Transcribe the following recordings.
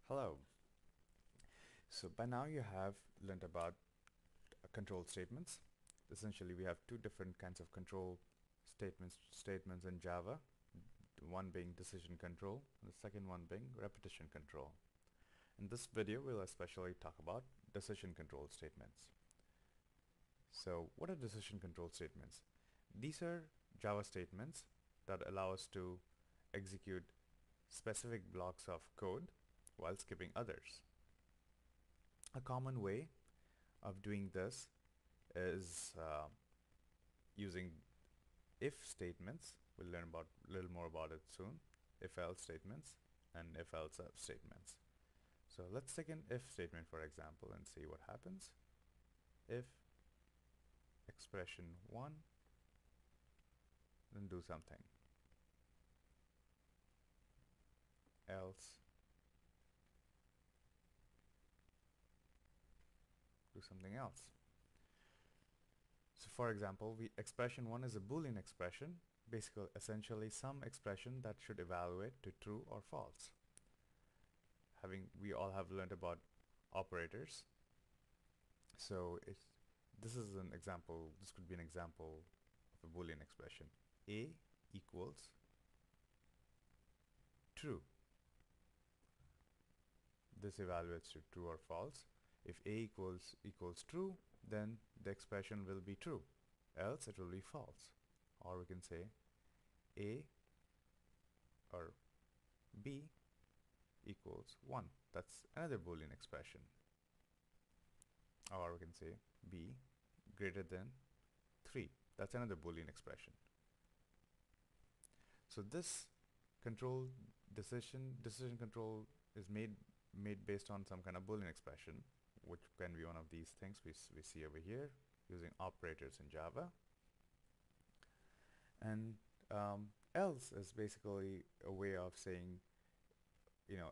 Hello. So by now you have learned about control statements. Essentially, we have two different kinds of control statements in Java. One being decision control, and the second one being repetition control. In this video, we'll especially talk about decision control statements. So what are decision control statements? These are Java statements that allow us to execute specific blocks of code while skipping others. A common way of doing this is using if statements. We'll learn about a little more about it soon. If else statements and if else statements. So let's take an if statement for example and see what happens. If expression 1, then do something. Else do something else. So for example, expression 1 is a Boolean expression, basically essentially some expression that should evaluate to true or false. We all have learned about operators. So this is an example, this could be an example of a Boolean expression. A equals true. This evaluates to true or false. If A equals true, then the expression will be true, else it will be false. Or we can say A or B equals 1. That's another Boolean expression. Or we can say B greater than 3. That's another Boolean expression. So this decision control is made based on some kind of Boolean expression, which can be one of these things we see over here using operators in Java. And else is basically a way of saying,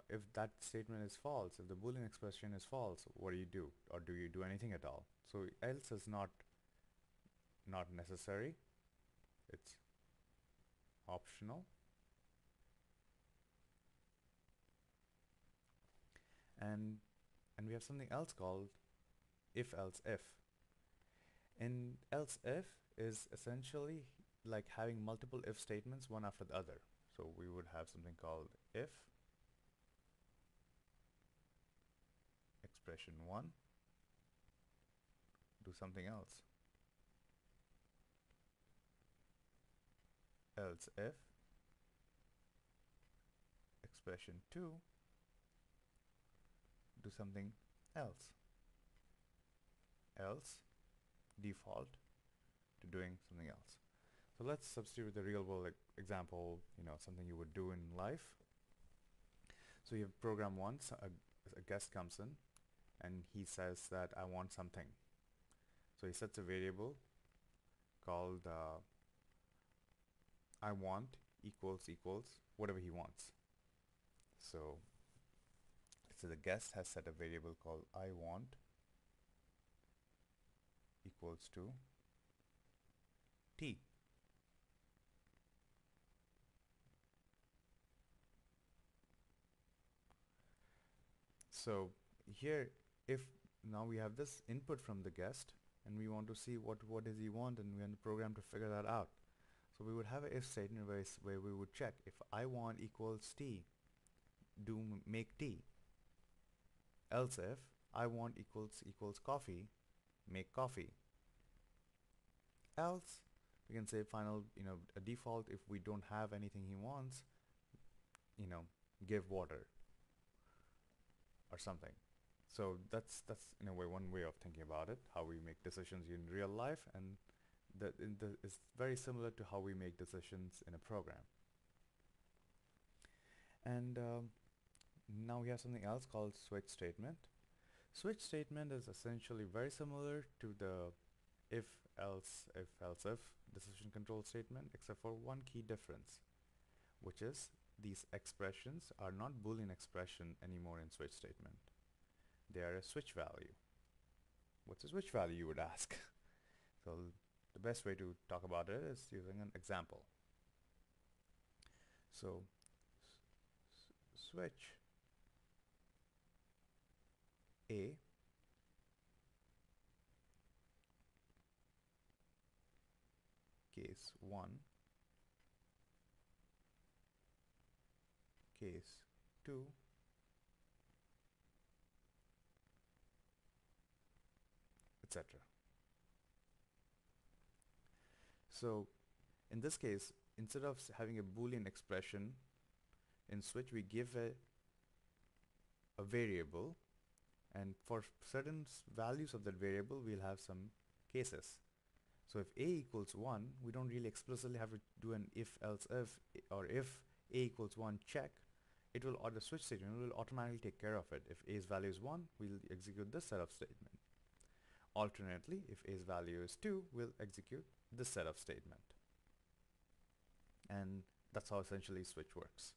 if that statement is false, if the Boolean expression is false, what do you do? Or do you do anything at all? So else is not necessary. It's optional. And we have something else called if else if. And else if is essentially like having multiple if statements one after the other. So we would have something called if expression 1 do something else, else if expression 2 do something else, else default to doing something else. So let's substitute the real world example, something you would do in life. So you have program once, a guest comes in and he says that I want something. So he sets a variable called I want equals whatever he wants. So the guest has set a variable called I want equals to t. So here, if now we have this input from the guest and we want to see what does he want, and we want the program to figure that out. So we would have an if statement where we would check if I want equals t, make t. Else if I want equals coffee, make coffee. Else we can say final, a default if we don't have anything he wants, give water or something. So that's in a way one way of thinking about it, how we make decisions in real life, and it's very similar to how we make decisions in a program. And now we have something else called switch statement. Switch statement is essentially very similar to the if else if decision control statement, except for one key difference, which is these expressions are not Boolean expression anymore in switch statement. They are a switch value. What's a switch value, you would ask? So the best way to talk about it is using an example. So switch A, case 1, case 2, etc. So in this case, instead of having a Boolean expression in switch, we give a variable, and for certain values of that variable, we'll have some cases. So if a equals 1, we don't really explicitly have to do an if-else if, or if a equals 1 check. It will, or the switch statement will automatically take care of it. If a's value is 1, we'll execute this set of statement. Alternately, if a's value is 2, we'll execute this set of statement. And that's how essentially switch works.